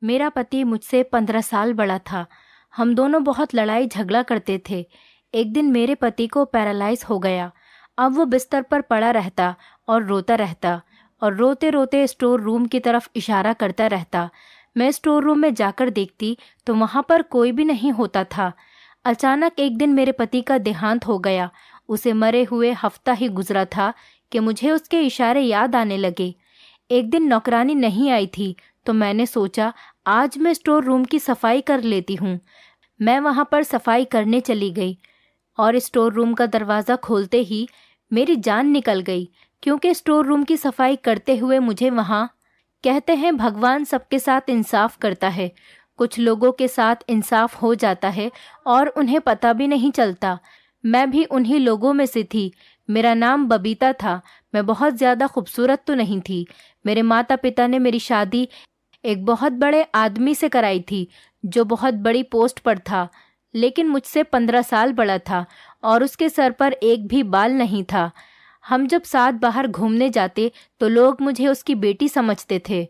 मेरा पति मुझसे 15 साल बड़ा था। हम दोनों बहुत लड़ाई झगड़ा करते थे। एक दिन मेरे पति को पैरालाइज हो गया। अब वो बिस्तर पर पड़ा रहता और रोता रहता और रोते रोते स्टोर रूम की तरफ इशारा करता रहता। मैं स्टोर रूम में जाकर देखती तो वहाँ पर कोई भी नहीं होता था। अचानक एक दिन मेरे पति का देहांत हो गया। उसे मरे हुए हफ्ता ही गुजरा था कि मुझे उसके इशारे याद आने लगे। एक दिन नौकरानी नहीं आई थी तो मैंने सोचा आज मैं स्टोर रूम की सफाई कर लेती हूँ। मैं वहाँ पर सफाई करने चली गई और स्टोर रूम का दरवाज़ा खोलते ही मेरी जान निकल गई, क्योंकि स्टोर रूम की सफाई करते हुए मुझे वहाँ, कहते हैं भगवान सबके साथ इंसाफ करता है, कुछ लोगों के साथ इंसाफ हो जाता है और उन्हें पता भी नहीं चलता। मैं भी उन्हीं लोगों में से थी। मेरा नाम बबीता था। मैं बहुत ज़्यादा खूबसूरत तो नहीं थी। मेरे माता पिता ने मेरी शादी एक बहुत बड़े आदमी से कराई थी जो बहुत बड़ी पोस्ट पर था, लेकिन मुझसे 15 साल बड़ा था और उसके सर पर एक भी बाल नहीं था। हम जब साथ बाहर घूमने जाते तो लोग मुझे उसकी बेटी समझते थे।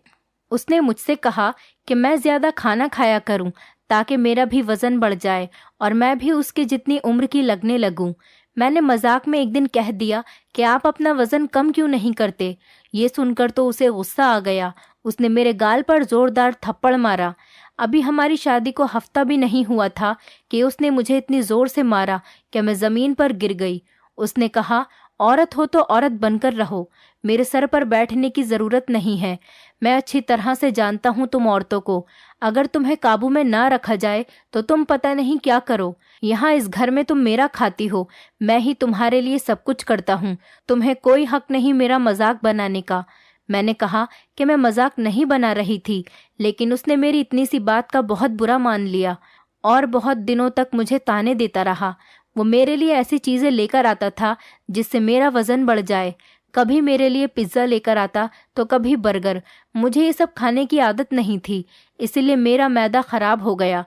उसने मुझसे कहा कि मैं ज़्यादा खाना खाया करूं ताकि मेरा भी वज़न बढ़ जाए और मैं भी उसके जितनी उम्र की लगने लगूं। मैंने मजाक में एक दिन कह दिया कि आप अपना वज़न कम क्यों नहीं करते। ये सुनकर तो उसे गुस्सा आ गया। उसने मेरे गाल पर जोरदार थप्पड़ मारा। अभी हमारी शादी को हफ्ता भी नहीं हुआ था कि उसने मुझे इतनी ज़ोर से मारा कि मैं ज़मीन पर गिर गई। उसने कहा, औरत हो तो औरत बनकर रहो, मेरे सर पर बैठने की ज़रूरत नहीं है। मैं अच्छी तरह से जानता हूँ तुम औरतों को, अगर तुम्हें काबू में ना रखा जाए तो तुम पता नहीं क्या करो। यहाँ इस घर में तुम मेरा खाती हो, मैं ही तुम्हारे लिए सब कुछ करता हूँ। तुम्हें कोई हक नहीं मेरा मजाक बनाने का। मैंने कहा कि मैं मजाक नहीं बना रही थी, लेकिन उसने मेरी इतनी सी बात का बहुत बुरा मान लिया और बहुत दिनों तक मुझे ताने देता रहा। वो मेरे लिए ऐसी चीज़ें लेकर आता था जिससे मेरा वज़न बढ़ जाए। कभी मेरे लिए पिज़्ज़ा लेकर आता तो कभी बर्गर। मुझे ये सब खाने की आदत नहीं थी, इसीलिए मेरा मैदा ख़राब हो गया।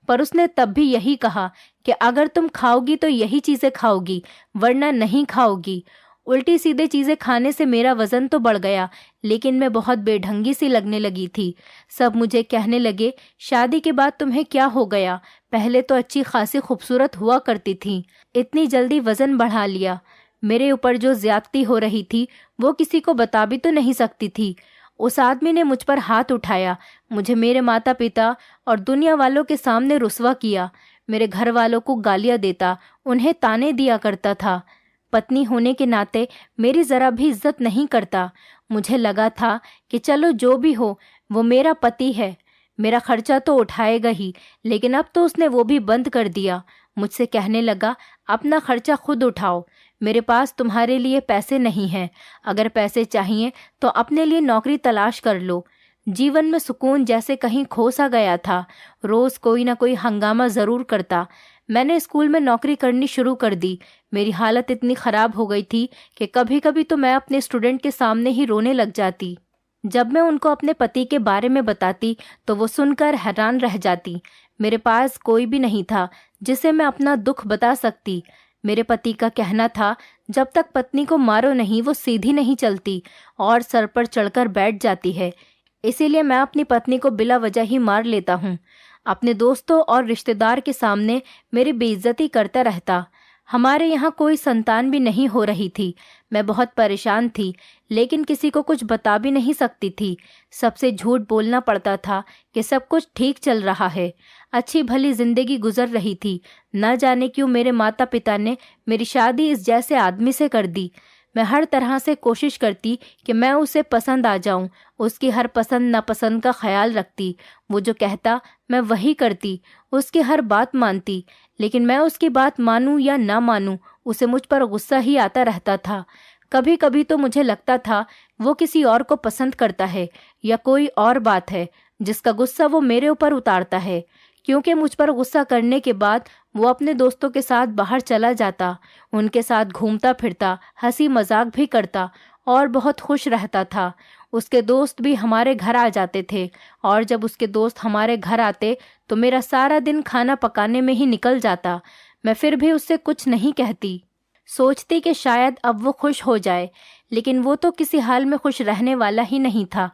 पर उसने तब भी यही कहा कि अगर तुम खाओगी तो यही चीज़ें खाओगी, वरना नहीं खाओगी। उल्टी सीधे चीज़ें खाने से मेरा वज़न तो बढ़ गया, लेकिन मैं बहुत बेढंगी सी लगने लगी थी। सब मुझे कहने लगे, शादी के बाद तुम्हें क्या हो गया? पहले तो अच्छी खासी खूबसूरत हुआ करती थी, इतनी जल्दी वज़न बढ़ा लिया। मेरे ऊपर जो ज्यादती हो रही थी वो किसी को बता भी तो नहीं सकती थी। उस आदमी ने मुझ पर हाथ उठाया, मुझे मेरे माता पिता और दुनिया वालों के सामने रुस्वा किया। मेरे घर वालों को गालियां देता, उन्हें ताने दिया करता था। पत्नी होने के नाते मेरी ज़रा भी इज्जत नहीं करता। मुझे लगा था कि चलो जो भी हो, वो मेरा पति है, मेरा खर्चा तो उठाएगा ही, लेकिन अब तो उसने वो भी बंद कर दिया। मुझसे कहने लगा, अपना खर्चा खुद उठाओ, मेरे पास तुम्हारे लिए पैसे नहीं हैं। अगर पैसे चाहिए तो अपने लिए नौकरी तलाश कर लो। जीवन में सुकून जैसे कहीं खो सा गया था। रोज़ कोई ना कोई हंगामा ज़रूर करता। मैंने स्कूल में नौकरी करनी शुरू कर दी। मेरी हालत इतनी ख़राब हो गई थी कि कभी कभी तो मैं अपने स्टूडेंट के सामने ही रोने लग जाती। जब मैं उनको अपने पति के बारे में बताती तो वो सुनकर हैरान रह जाती। मेरे पास कोई भी नहीं था जिसे मैं अपना दुख बता सकती। मेरे पति का कहना था, जब तक पत्नी को मारो नहीं वो सीधी नहीं चलती और सर पर चढ़कर बैठ जाती है। इसीलिए मैं अपनी पत्नी को बिला वजह ही मार लेता हूँ। अपने दोस्तों और रिश्तेदार के सामने मेरी बेइज्जती करता रहता। हमारे यहाँ कोई संतान भी नहीं हो रही थी। मैं बहुत परेशान थी, लेकिन किसी को कुछ बता भी नहीं सकती थी। सबसे झूठ बोलना पड़ता था कि सब कुछ ठीक चल रहा है, अच्छी भली जिंदगी गुजर रही थी। न जाने क्यों मेरे माता पिता ने मेरी शादी इस जैसे आदमी से कर दी। मैं हर तरह से कोशिश करती कि मैं उसे पसंद आ जाऊं, उसकी हर पसंद नापसंद का ख्याल रखती। वो जो कहता मैं वही करती, उसकी हर बात मानती। लेकिन मैं उसकी बात मानूं या ना मानूं, उसे मुझ पर गुस्सा ही आता रहता था। कभी कभी तो मुझे लगता था वो किसी और को पसंद करता है या कोई और बात है जिसका गुस्सा वो मेरे ऊपर उतारता है। क्योंकि मुझ पर गुस्सा करने के बाद वो अपने दोस्तों के साथ बाहर चला जाता, उनके साथ घूमता फिरता, हंसी मजाक भी करता और बहुत खुश रहता था। उसके दोस्त भी हमारे घर आ जाते थे और जब उसके दोस्त हमारे घर आते तो मेरा सारा दिन खाना पकाने में ही निकल जाता। मैं फिर भी उससे कुछ नहीं कहती, सोचती कि शायद अब वो खुश हो जाए, लेकिन वो तो किसी हाल में खुश रहने वाला ही नहीं था।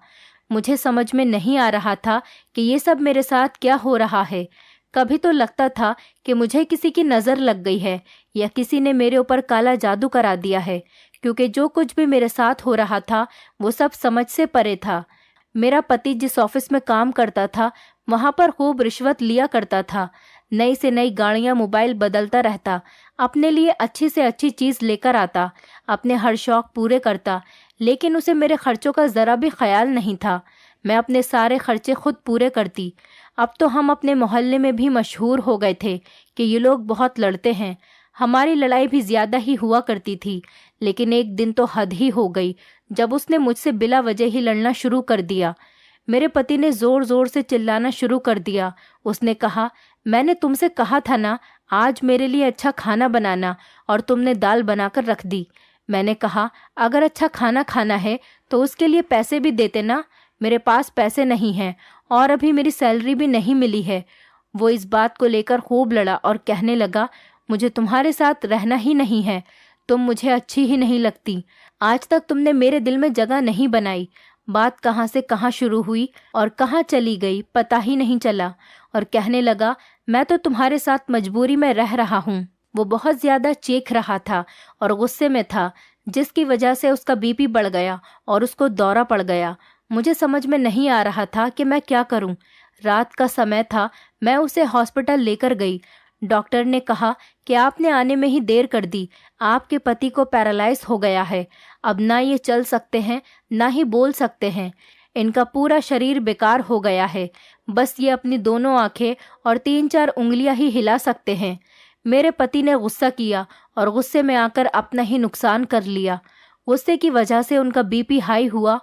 मुझे समझ में नहीं आ रहा था कि ये सब मेरे साथ क्या हो रहा है। कभी तो लगता था कि मुझे किसी की नज़र लग गई है या किसी ने मेरे ऊपर काला जादू करा दिया है, क्योंकि जो कुछ भी मेरे साथ हो रहा था वो सब समझ से परे था। मेरा पति जिस ऑफिस में काम करता था वहाँ पर खूब रिश्वत लिया करता था। नई से नई गाड़ियाँ, मोबाइल बदलता रहता, अपने लिए अच्छी से अच्छी चीज़ लेकर आता, अपने हर शौक पूरे करता, लेकिन उसे मेरे खर्चों का ज़रा भी ख्याल नहीं था। मैं अपने सारे खर्चे खुद पूरे करती। अब तो हम अपने मोहल्ले में भी मशहूर हो गए थे कि ये लोग बहुत लड़ते हैं। हमारी लड़ाई भी ज़्यादा ही हुआ करती थी, लेकिन एक दिन तो हद ही हो गई जब उसने मुझसे बिला वजह ही लड़ना शुरू कर दिया। मेरे पति ने ज़ोर ज़ोर से चिल्लाना शुरू कर दिया। उसने कहा, मैंने तुमसे कहा था ना आज मेरे लिए अच्छा खाना बनाना, और तुमने दाल बनाकर रख दी। मैंने कहा, अगर अच्छा खाना खाना है तो उसके लिए पैसे भी देते ना। मेरे पास पैसे नहीं हैं और अभी मेरी सैलरी भी नहीं मिली है। वो इस बात को लेकर खूब लड़ा और कहने लगा, मुझे तुम्हारे साथ रहना ही नहीं है, तुम मुझे अच्छी ही नहीं लगती। आज तक तुमने मेरे दिल में जगह नहीं बनाई। बात कहाँ से कहाँ शुरू हुई और कहाँ चली गई पता ही नहीं चला। और कहने लगा, मैं तो तुम्हारे साथ मजबूरी में रह रहा हूँ। वो बहुत ज़्यादा चीख रहा था और गुस्से में था, जिसकी वजह से उसका बीपी बढ़ गया और उसको दौरा पड़ गया। मुझे समझ में नहीं आ रहा था कि मैं क्या करूं। रात का समय था। मैं उसे हॉस्पिटल लेकर गई। डॉक्टर ने कहा कि आपने आने में ही देर कर दी। आपके पति को पैरालाइज हो गया है। अब ना ये चल सकते हैं ना ही बोल सकते हैं। इनका पूरा शरीर बेकार हो गया है। बस ये अपनी दोनों आंखें और 3-4 उंगलियां ही हिला सकते हैं। मेरे पति ने गुस्सा किया और गुस्से में आकर अपना ही नुकसान कर लिया। गुस्से की वजह से उनका बीपी हाई हुआ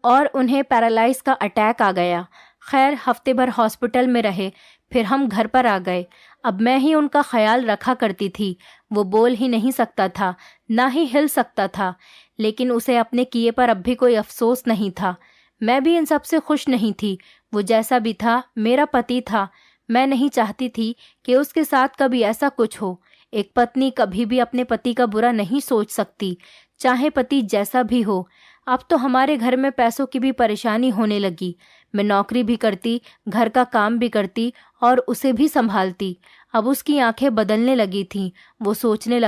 और उन्हें पैरालाइज का अटैक आ गया। खैर, हफ्ते भर हॉस्पिटल में रहे, फिर हम घर पर आ गए। अब मैं ही उनका ख्याल रखा करती थी। वो बोल ही नहीं सकता था, ना ही हिल सकता था, लेकिन उसे अपने किए पर अब भी कोई अफसोस नहीं था। मैं भी इन सब से खुश नहीं थी। वो जैसा भी था मेरा पति था। मैं नहीं चाहती थी कि उसके साथ कभी ऐसा कुछ हो। एक पत्नी कभी भी अपने पति का बुरा नहीं सोच सकती, चाहे पति जैसा भी हो। अब तो हमारे घर में पैसों की भी परेशानी होने लगी। मैं नौकरी भी करती, घर का काम भी करती और उसे भी संभालती। अब उसकी आंखें बदलने लगी थीं। वो सोचने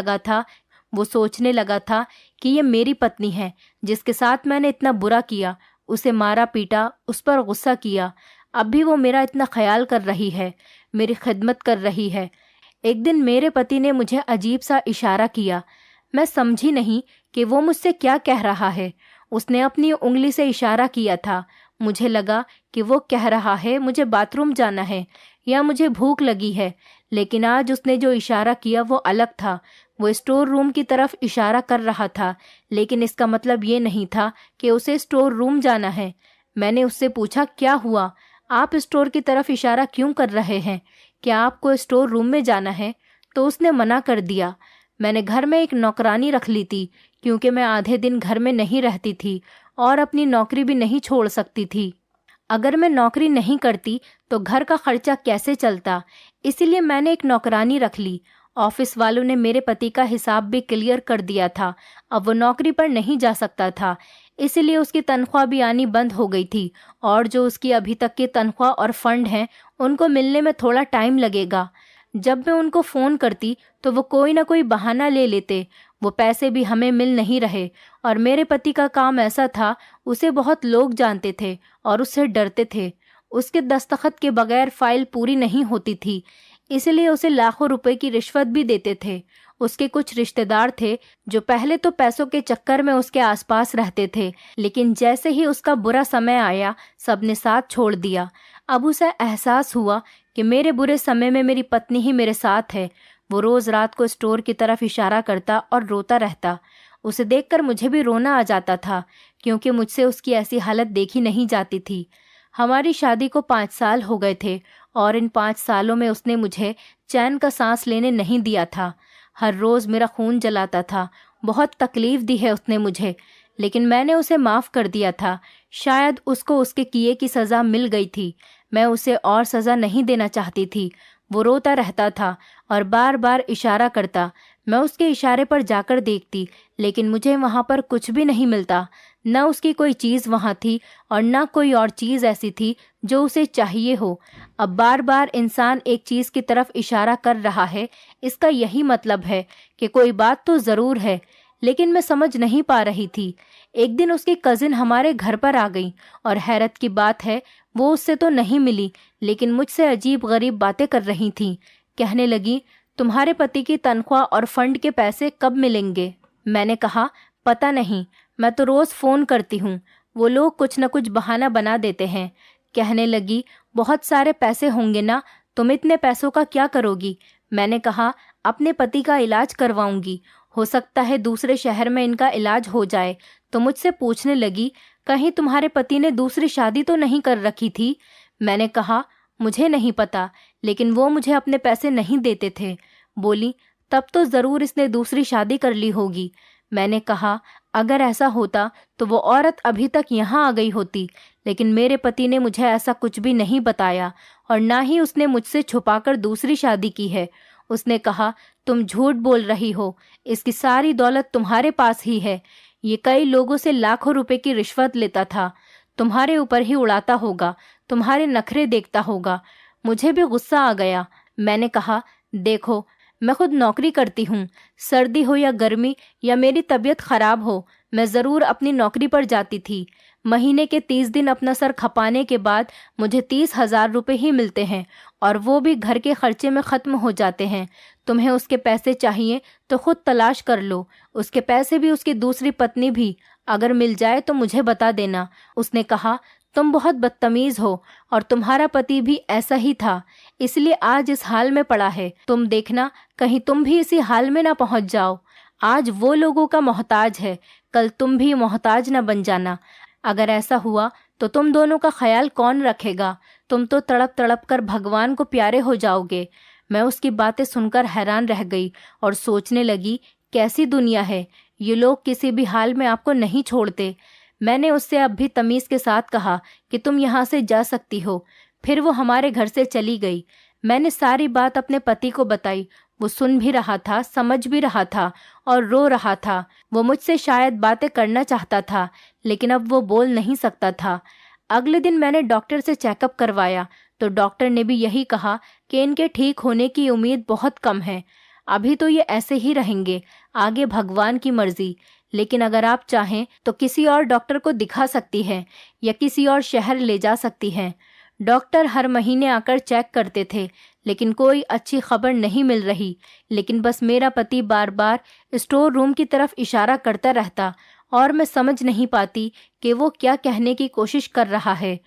लगा था कि ये मेरी पत्नी है जिसके साथ मैंने इतना बुरा किया, उसे मारा पीटा, उस पर गुस्सा किया। अब भी वो मेरा इतना ख्याल कर रही है, मेरी खिदमत कर रही है। एक दिन मेरे पति ने मुझे अजीब सा इशारा किया। मैं समझी नहीं कि वो मुझसे क्या कह रहा है। उसने अपनी उंगली से इशारा किया था। मुझे लगा कि वो कह रहा है मुझे बाथरूम जाना है या मुझे भूख लगी है, लेकिन आज उसने जो इशारा किया वो अलग था। वो स्टोर रूम की तरफ इशारा कर रहा था, लेकिन इसका मतलब ये नहीं था कि उसे स्टोर रूम जाना है। मैंने उससे पूछा, क्या हुआ? आप स्टोर की तरफ इशारा क्यों कर रहे हैं? क्या आपको स्टोर रूम में जाना है? तो उसने मना कर दिया। मैंने घर में एक नौकरानी रख ली थी, क्योंकि मैं आधे दिन घर में नहीं रहती थी और अपनी नौकरी भी नहीं छोड़ सकती थी। अगर मैं नौकरी नहीं करती तो घर का खर्चा कैसे चलता, इसीलिए मैंने एक नौकरानी रख ली। ऑफिस वालों ने मेरे पति का हिसाब भी क्लियर कर दिया था। अब वो नौकरी पर नहीं जा सकता था, इसीलिए उसकी तनख्वाह भी आनी बंद हो गई थी, और जो उसकी अभी तक की तनख्वाह और फंड हैं उनको मिलने में थोड़ा टाइम लगेगा। जब मैं उनको फ़ोन करती तो वो कोई ना कोई बहाना ले लेते। वो पैसे भी हमें मिल नहीं रहे, और मेरे पति का काम ऐसा था, उसे बहुत लोग जानते थे और उससे डरते थे। उसके दस्तखत के बगैर फाइल पूरी नहीं होती थी, इसलिए उसे लाखों रुपए की रिश्वत भी देते थे। उसके कुछ रिश्तेदार थे जो पहले तो पैसों के चक्कर में उसके आसपास रहते थे, लेकिन जैसे ही उसका बुरा समय आया सबने साथ छोड़ दिया। अब उसे एहसास हुआ कि मेरे बुरे समय में मेरी पत्नी ही मेरे साथ है। वो रोज़ रात को स्टोर की तरफ इशारा करता और रोता रहता। उसे देखकर मुझे भी रोना आ जाता था, क्योंकि मुझसे उसकी ऐसी हालत देखी नहीं जाती थी। हमारी शादी को 5 साल हो गए थे और इन 5 सालों में उसने मुझे चैन का सांस लेने नहीं दिया था। हर रोज़ मेरा खून जलाता था। बहुत तकलीफ़ दी है उसने मुझे, लेकिन मैंने उसे माफ़ कर दिया था। शायद उसको उसके किए की सज़ा मिल गई थी। मैं उसे और सज़ा नहीं देना चाहती थी। वो रोता रहता था और बार बार इशारा करता। मैं उसके इशारे पर जाकर देखती, लेकिन मुझे वहाँ पर कुछ भी नहीं मिलता। न उसकी कोई चीज़ वहाँ थी और न कोई और चीज़ ऐसी थी जो उसे चाहिए हो। अब बार बार इंसान एक चीज़ की तरफ इशारा कर रहा है, इसका यही मतलब है कि कोई बात तो ज़रूर है, लेकिन मैं समझ नहीं पा रही थी। एक दिन उसकी कज़िन हमारे घर पर आ गई और हैरत की बात है, वो उससे तो नहीं मिली, लेकिन मुझसे अजीब गरीब बातें कर रही थी। कहने लगी, तुम्हारे पति की तनख्वाह और फंड के पैसे कब मिलेंगे? मैंने कहा, पता नहीं, मैं तो रोज़ फ़ोन करती हूँ, वो लोग कुछ न कुछ बहाना बना देते हैं। कहने लगी, बहुत सारे पैसे होंगे ना, तुम इतने पैसों का क्या करोगी? मैंने कहा, अपने पति का इलाज करवाऊंगी, हो सकता है दूसरे शहर में इनका इलाज हो जाए। तो मुझसे पूछने लगी, कहीं तुम्हारे पति ने दूसरी शादी तो नहीं कर रखी थी? मैंने कहा, मुझे नहीं पता, लेकिन वो मुझे अपने पैसे नहीं देते थे। बोली, तब तो ज़रूर इसने दूसरी शादी कर ली होगी। मैंने कहा, अगर ऐसा होता तो वो औरत अभी तक यहाँ आ गई होती, लेकिन मेरे पति ने मुझे ऐसा कुछ भी नहीं बताया और ना ही उसने मुझसे छुपाकर दूसरी शादी की है। उसने कहा, तुम झूठ बोल रही हो, इसकी सारी दौलत तुम्हारे पास ही है। ये कई लोगों से लाखों रुपए की रिश्वत लेता था, तुम्हारे ऊपर ही उड़ाता होगा, तुम्हारे नखरे देखता होगा। मुझे भी गुस्सा आ गया। मैंने कहा, देखो, मैं खुद नौकरी करती हूँ, सर्दी हो या गर्मी या मेरी तबीयत खराब हो, मैं ज़रूर अपनी नौकरी पर जाती थी। महीने के 30 दिन अपना सर खपाने के बाद मुझे 30,000 रुपये ही मिलते हैं और वो भी घर के खर्चे में ख़त्म हो जाते हैं। तुम्हें उसके पैसे चाहिए तो खुद तलाश कर लो, उसके पैसे भी, उसकी दूसरी पत्नी भी, अगर मिल जाए तो मुझे बता देना। उसने कहा, तुम बहुत बदतमीज़ हो और तुम्हारा पति भी ऐसा ही था, इसलिए आज इस हाल में पड़ा है। तुम देखना कहीं तुम भी इसी हाल में ना पहुंच जाओ। आज वो लोगों का मोहताज है, कल तुम भी मोहताज न बन जाना। अगर ऐसा हुआ तो तुम दोनों का ख्याल कौन रखेगा? तुम तो तड़प तड़प कर भगवान को प्यारे हो जाओगे। मैं उसकी बातें सुनकर हैरान रह गई और सोचने लगी, कैसी दुनिया है, ये लोग किसी भी हाल में आपको नहीं छोड़ते। मैंने उससे अब भी तमीज़ के साथ कहा कि तुम यहाँ से जा सकती हो। फिर वो हमारे घर से चली गई। मैंने सारी बात अपने पति को बताई। वो सुन भी रहा था, समझ भी रहा था और रो रहा था। वो मुझसे शायद बातें करना चाहता था, लेकिन अब वो बोल नहीं सकता था। अगले दिन मैंने डॉक्टर से चेकअप करवाया तो डॉक्टर ने भी यही कहा कि इनके ठीक होने की उम्मीद बहुत कम है। अभी तो ये ऐसे ही रहेंगे, आगे भगवान की मर्जी, लेकिन अगर आप चाहें तो किसी और डॉक्टर को दिखा सकती हैं या किसी और शहर ले जा सकती हैं। डॉक्टर हर महीने आकर चेक करते थे, लेकिन कोई अच्छी खबर नहीं मिल रही। लेकिन बस मेरा पति बार बार स्टोर रूम की तरफ इशारा करता रहता और मैं समझ नहीं पाती कि वो क्या कहने की कोशिश कर रहा है।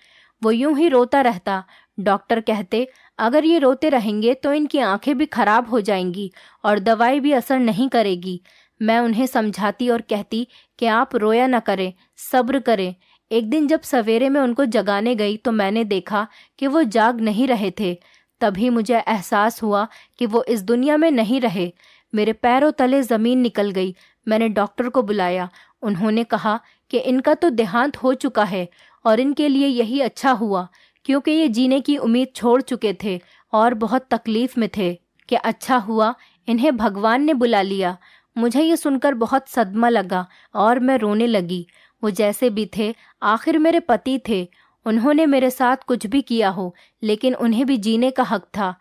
वो यूं ही रोता रहता। डॉक्टर कहते, अगर ये रोते रहेंगे तो इनकी आंखें भी खराब हो जाएंगी और दवाई भी असर नहीं करेगी। मैं उन्हें समझाती और कहती कि आप रोया न करें, सब्र करें। एक दिन जब सवेरे में उनको जगाने गई तो मैंने देखा कि वो जाग नहीं रहे थे। तभी मुझे एहसास हुआ कि वो इस दुनिया में नहीं रहे। मेरे पैरों तले ज़मीन निकल गई। मैंने डॉक्टर को बुलाया। उन्होंने कहा कि इनका तो देहांत हो चुका है और इनके लिए यही अच्छा हुआ, क्योंकि ये जीने की उम्मीद छोड़ चुके थे और बहुत तकलीफ में थे। कि अच्छा हुआ इन्हें भगवान ने बुला लिया। मुझे ये सुनकर बहुत सदमा लगा और मैं रोने लगी। वो जैसे भी थे, आखिर मेरे पति थे। उन्होंने मेरे साथ कुछ भी किया हो, लेकिन उन्हें भी जीने का हक था।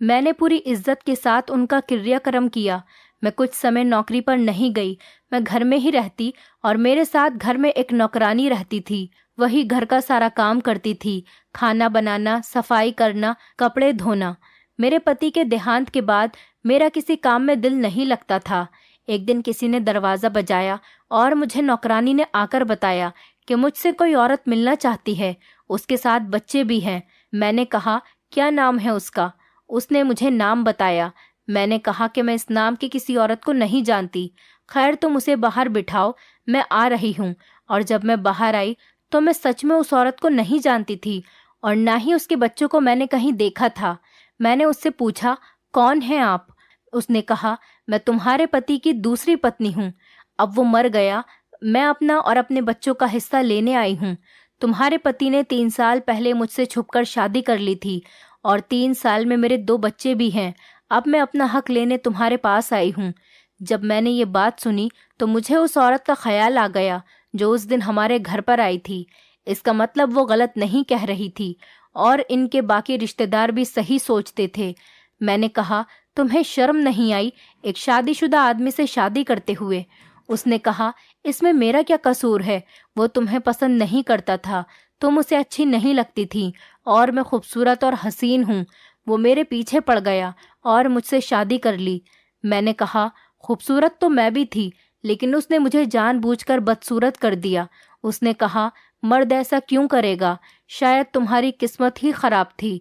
मैंने पूरी इज्जत के साथ उनका क्रियाक्रम किया। मैं कुछ समय नौकरी पर नहीं गई, मैं घर में ही रहती और मेरे साथ घर में एक नौकरानी रहती थी। वही घर का सारा काम करती थी, खाना बनाना, सफाई करना, कपड़े धोना। मेरे पति के देहांत के बाद मेरा किसी काम में दिल नहीं लगता था। एक दिन किसी ने दरवाज़ा बजाया और मुझे नौकरानी ने आकर बताया कि मुझसे कोई औरत मिलना चाहती है, उसके साथ बच्चे भी हैं। मैंने कहा, क्या नाम है उसका? उसने मुझे नाम बताया। मैंने कहा कि मैं इस नाम की किसी औरत को नहीं जानती। खैर, तुम उसे बाहर बिठाओ, मैं आ रही हूँ। और जब मैं बाहर आई तो मैं सच में उस औरत को नहीं जानती थी और ना ही उसके बच्चों को मैंने कहीं देखा था। मैंने उससे पूछा, कौन हैं आप? उसने कहा, मैं तुम्हारे पति की दूसरी पत्नी हूँ। अब वो मर गया, मैं अपना और अपने बच्चों का हिस्सा लेने आई हूँ। तुम्हारे पति ने 3 साल पहले मुझसे छुपकर शादी कर ली थी और 3 साल में मेरे 2 बच्चे भी हैं। अब मैं अपना हक लेने तुम्हारे पास आई हूँ। जब मैंने ये बात सुनी तो मुझे उस औरत का ख्याल आ गया जो उस दिन हमारे घर पर आई थी। इसका मतलब वो गलत नहीं कह रही थी और इनके बाकी रिश्तेदार भी सही सोचते थे। मैंने कहा, तुम्हें शर्म नहीं आई एक शादीशुदा आदमी से शादी करते हुए? उसने कहा, इसमें मेरा क्या कसूर है? वो तुम्हें पसंद नहीं करता था, तुम उसे अच्छी नहीं लगती थी और मैं खूबसूरत और हसीन हूँ। वो मेरे पीछे पड़ गया और मुझसे शादी कर ली। मैंने कहा, खूबसूरत तो मैं भी थी, लेकिन उसने मुझे जानबूझकर बदसूरत कर दिया। उसने कहा, मर्द ऐसा क्यों करेगा? शायद तुम्हारी किस्मत ही खराब थी।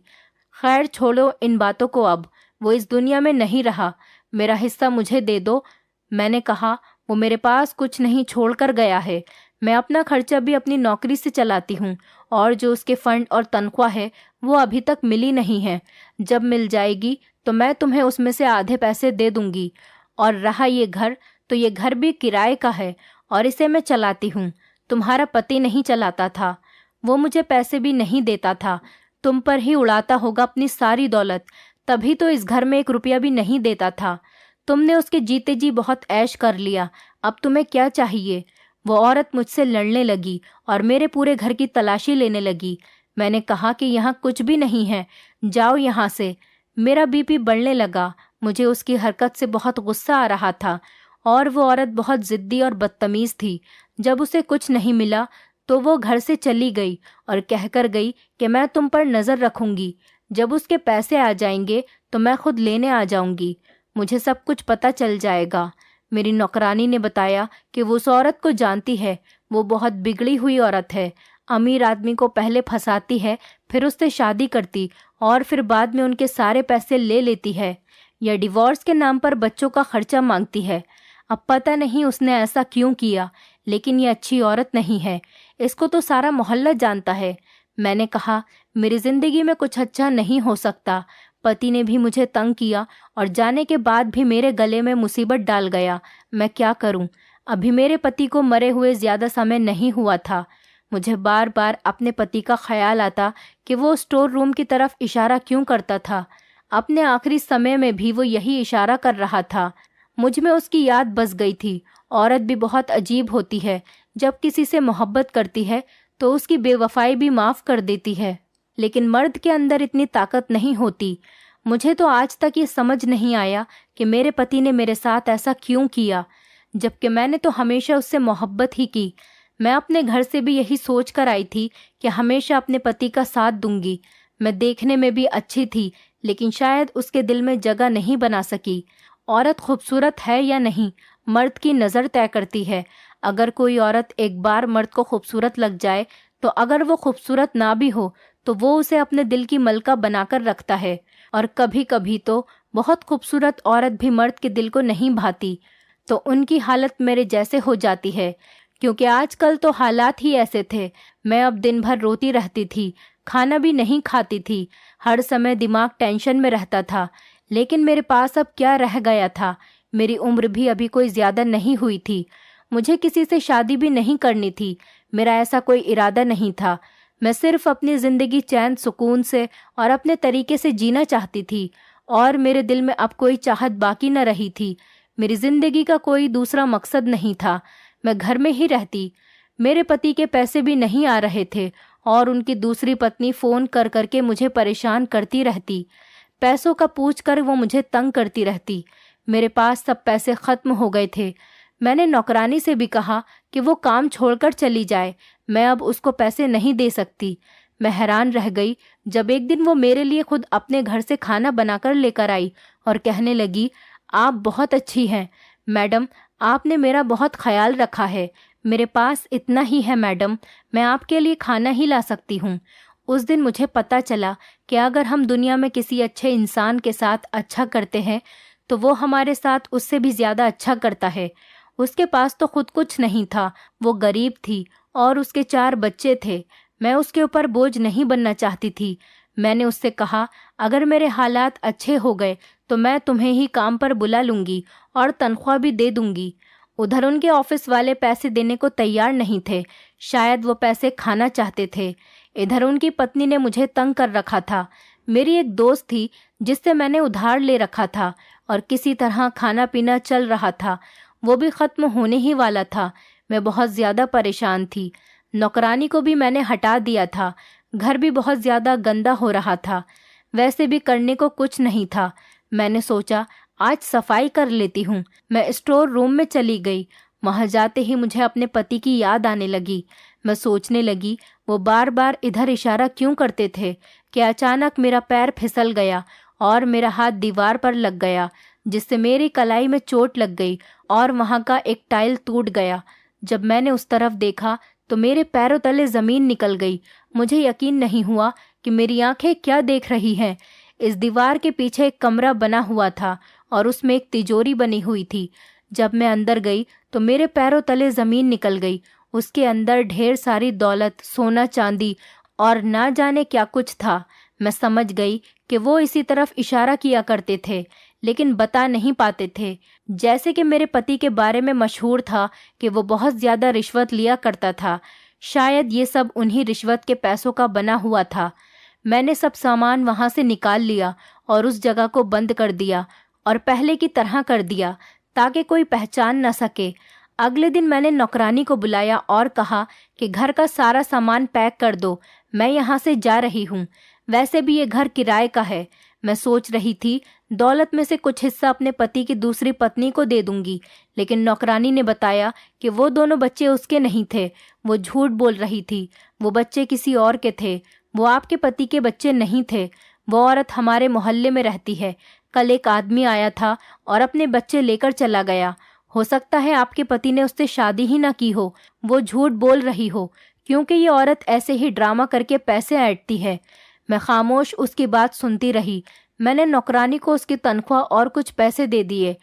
खैर छोड़ो इन बातों को अब। वो इस दुनिया में नहीं रहा, मेरा हिस्सा मुझे दे दो। मैंने कहा, वो मेरे पास कुछ नहीं छोड़ कर गया है। मैं अपना खर्चा भी अपनी नौकरी से चलाती हूँ और जो उसके फंड और तनख्वाह है वो अभी तक मिली नहीं है। जब मिल जाएगी तो मैं तुम्हें उसमें से आधे पैसे दे दूंगी। और रहा ये घर, तो ये घर भी किराए का है और इसे मैं चलाती हूँ। तुम्हारा पति नहीं चलाता था, वो मुझे पैसे भी नहीं देता था। तुम पर ही उड़ाता होगा अपनी सारी दौलत, तभी तो इस घर में 1 रुपया भी नहीं देता था। तुमने उसके जीते जी बहुत ऐश कर लिया, अब तुम्हें क्या चाहिए? वो औरत मुझसे लड़ने लगी और मेरे पूरे घर की तलाशी लेने लगी। मैंने कहा कि यहाँ कुछ भी नहीं है, जाओ यहाँ से। मेरा बीपी बढ़ने लगा। मुझे उसकी हरकत से बहुत गुस्सा आ रहा था और वो औरत बहुत जिद्दी और बदतमीज थी। जब उसे कुछ नहीं मिला तो वो घर से चली गई और कहकर गई कि मैं तुम पर नज़र रखूंगी, जब उसके पैसे आ जाएंगे तो मैं खुद लेने आ जाऊंगी, मुझे सब कुछ पता चल जाएगा। मेरी नौकरानी ने बताया कि वो उस औरत को जानती है, वो बहुत बिगड़ी हुई औरत है। अमीर आदमी को पहले फंसाती है, फिर उससे शादी करती और फिर बाद में उनके सारे पैसे ले लेती है। यह डिवोर्स के नाम पर बच्चों का खर्चा मांगती है। अब पता नहीं उसने ऐसा क्यों किया, लेकिन ये अच्छी औरत नहीं है, इसको तो सारा मोहल्ला जानता है। मैंने कहा, मेरी जिंदगी में कुछ अच्छा नहीं हो सकता। पति ने भी मुझे तंग किया और जाने के बाद भी मेरे गले में मुसीबत डाल गया। मैं क्या करूं? अभी मेरे पति को मरे हुए ज्यादा समय नहीं हुआ था। मुझे बार बार अपने पति का ख्याल आता कि वो स्टोर रूम की तरफ इशारा क्यों करता था। अपने आखिरी समय में भी वो यही इशारा कर रहा था। मुझ में उसकी याद बस गई थी। औरत भी बहुत अजीब होती है, जब किसी से मोहब्बत करती है तो उसकी बेवफाई भी माफ़ कर देती है, लेकिन मर्द के अंदर इतनी ताकत नहीं होती। मुझे तो आज तक ये समझ नहीं आया कि मेरे पति ने मेरे साथ ऐसा क्यों किया, जबकि मैंने तो हमेशा उससे मोहब्बत ही की। मैं अपने घर से भी यही सोच कर आई थी कि हमेशा अपने पति का साथ दूंगी। मैं देखने में भी अच्छी थी, लेकिन शायद उसके दिल में जगह नहीं बना सकी। औरत खूबसूरत है या नहीं, मर्द की नज़र तय करती है। अगर कोई औरत एक बार मर्द को खूबसूरत लग जाए, तो अगर वो खूबसूरत ना भी हो तो वो उसे अपने दिल की मलका बनाकर रखता है। और कभी कभी तो बहुत खूबसूरत औरत भी मर्द के दिल को नहीं भाती, तो उनकी हालत मेरे जैसे हो जाती है। क्योंकि आजकल तो हालात ही ऐसे थे। मैं अब दिन भर रोती रहती थी, खाना भी नहीं खाती थी, हर समय दिमाग टेंशन में रहता था। लेकिन मेरे पास अब क्या रह गया था? मेरी उम्र भी अभी कोई ज़्यादा नहीं हुई थी। मुझे किसी से शादी भी नहीं करनी थी। मेरा ऐसा कोई इरादा नहीं था। मैं सिर्फ अपनी ज़िंदगी चैन सुकून से और अपने तरीके से जीना चाहती थी और मेरे दिल में अब कोई चाहत बाकी न रही थी। मेरी ज़िंदगी का कोई दूसरा मकसद नहीं था। मैं घर में ही रहती। मेरे पति के पैसे भी नहीं आ रहे थे और उनकी दूसरी पत्नी फ़ोन कर करके मुझे परेशान करती रहती। पैसों का पूछ कर वो मुझे तंग करती रहती। मेरे पास सब पैसे ख़त्म हो गए थे। मैंने नौकरानी से भी कहा कि वो काम छोड़कर चली जाए, मैं अब उसको पैसे नहीं दे सकती। मैं हैरान रह गई जब एक दिन वो मेरे लिए खुद अपने घर से खाना बनाकर लेकर आई और कहने लगी, आप बहुत अच्छी हैं मैडम, आपने मेरा बहुत ख्याल रखा है। मेरे पास इतना ही है मैडम, मैं आपके लिए खाना ही ला सकती हूँ। उस दिन मुझे पता चला कि अगर हम दुनिया में किसी अच्छे इंसान के साथ अच्छा करते हैं तो वो हमारे साथ उससे भी ज़्यादा अच्छा करता है। उसके पास तो खुद कुछ नहीं था, वो गरीब थी और उसके 4 बच्चे थे। मैं उसके ऊपर बोझ नहीं बनना चाहती थी। मैंने उससे कहा, अगर मेरे हालात अच्छे हो गए तो मैं तुम्हें ही काम पर बुला लूँगी और तनख्वाह भी दे दूँगी। उधर उनके ऑफिस वाले पैसे देने को तैयार नहीं थे, शायद वो पैसे खाना चाहते थे। इधर उनकी पत्नी ने मुझे तंग कर रखा था। मेरी एक दोस्त थी जिससे मैंने उधार ले रखा था और किसी तरह खाना पीना चल रहा था, वो भी ख़त्म होने ही वाला था। मैं बहुत ज़्यादा परेशान थी। नौकरानी को भी मैंने हटा दिया था। घर भी बहुत ज़्यादा गंदा हो रहा था। वैसे भी करने को कुछ नहीं था। मैंने सोचा आज सफाई कर लेती हूँ। मैं स्टोर रूम में चली गई। वहाँ जाते ही मुझे अपने पति की याद आने लगी। मैं सोचने लगी वो बार बार इधर इशारा क्यों करते थे कि अचानक मेरा पैर फिसल गया और मेरा हाथ दीवार पर लग गया, जिससे मेरी कलाई में चोट लग गई और वहाँ का एक टाइल टूट गया। जब मैंने उस तरफ देखा तो मेरे पैरों तले ज़मीन निकल गई। मुझे यकीन नहीं हुआ कि मेरी आंखें क्या देख रही हैं। इस दीवार के पीछे एक कमरा बना हुआ था और उसमें एक तिजोरी बनी हुई थी। जब मैं अंदर गई तो मेरे पैरों तले ज़मीन निकल गई। उसके अंदर ढेर सारी दौलत, सोना चांदी और ना जाने क्या कुछ था। मैं समझ गई कि वो इसी तरफ इशारा किया करते थे, लेकिन बता नहीं पाते थे। जैसे कि मेरे पति के बारे में मशहूर था कि वो बहुत ज़्यादा रिश्वत लिया करता था। शायद ये सब उन्हीं रिश्वत के पैसों का बना हुआ था। मैंने सब सामान वहाँ से निकाल लिया और उस जगह को बंद कर दिया और पहले की तरह कर दिया ताकि कोई पहचान न सके। अगले दिन मैंने नौकरानी को बुलाया और कहा कि घर का सारा सामान पैक कर दो, मैं यहाँ से जा रही हूँ। वैसे भी ये घर किराए का है। मैं सोच रही थी दौलत में से कुछ हिस्सा अपने पति की दूसरी पत्नी को दे दूंगी, लेकिन नौकरानी ने बताया कि वो दोनों बच्चे उसके नहीं थे। वो झूठ बोल रही थी। वो बच्चे किसी और के थे। वो आपके पति के बच्चे नहीं थे। वो औरत हमारे मोहल्ले में रहती है। कल एक आदमी आया था और अपने बच्चे लेकर चला गया। हो सकता है आपके पति ने उससे शादी ही ना की हो। वो झूठ बोल रही हो, क्योंकि ये औरत ऐसे ही ड्रामा करके पैसे ऐंठती है। मैं खामोश उसकी बात सुनती रही। मैंने नौकरानी को उसकी तनख्वाह और कुछ पैसे दे दिए।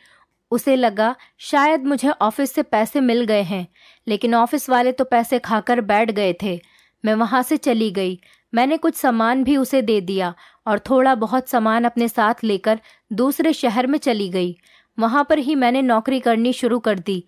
उसे लगा शायद मुझे ऑफिस से पैसे मिल गए हैं, लेकिन ऑफिस वाले तो पैसे खाकर बैठ गए थे। मैं वहाँ से चली गई। मैंने कुछ सामान भी उसे दे दिया और थोड़ा बहुत सामान अपने साथ लेकर दूसरे शहर में चली गई। वहाँ पर ही मैंने नौकरी करनी शुरू कर दी।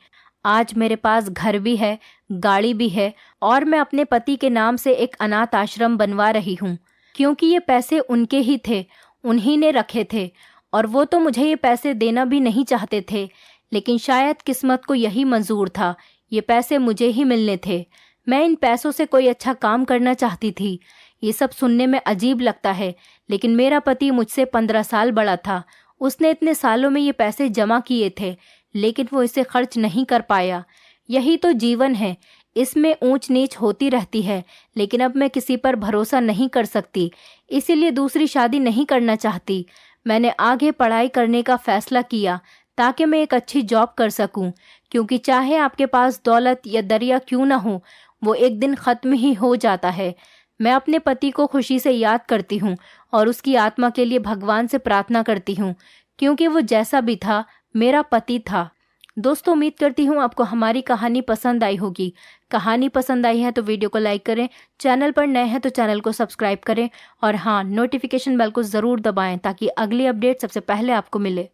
आज मेरे पास घर भी है, गाड़ी भी है और मैं अपने पति के नाम से एक अनाथ आश्रम बनवा रही हूँ, क्योंकि ये पैसे उनके ही थे, उन्हीं ने रखे थे और वो तो मुझे ये पैसे देना भी नहीं चाहते थे, लेकिन शायद किस्मत को यही मंजूर था। ये पैसे मुझे ही मिलने थे। मैं इन पैसों से कोई अच्छा काम करना चाहती थी। ये सब सुनने में अजीब लगता है, लेकिन मेरा पति मुझसे 15 साल बड़ा था। उसने इतने सालों में ये पैसे जमा किए थे, लेकिन वो इसे खर्च नहीं कर पाया। यही तो जीवन है, इसमें ऊंच नीच होती रहती है, लेकिन अब मैं किसी पर भरोसा नहीं कर सकती, इसीलिए दूसरी शादी नहीं करना चाहती। मैंने आगे पढ़ाई करने का फैसला किया ताकि मैं एक अच्छी जॉब कर सकूं, क्योंकि चाहे आपके पास दौलत या दरिया क्यों ना हो, वो एक दिन ख़त्म ही हो जाता है। मैं अपने पति को खुशी से याद करती हूँ और उसकी आत्मा के लिए भगवान से प्रार्थना करती हूँ, क्योंकि वो जैसा भी था मेरा पति था। दोस्तों, उम्मीद करती हूँ आपको हमारी कहानी पसंद आई होगी। कहानी पसंद आई है तो वीडियो को लाइक करें, चैनल पर नए हैं तो चैनल को सब्सक्राइब करें और हाँ, नोटिफिकेशन बेल को ज़रूर दबाएं ताकि अगली अपडेट सबसे पहले आपको मिले।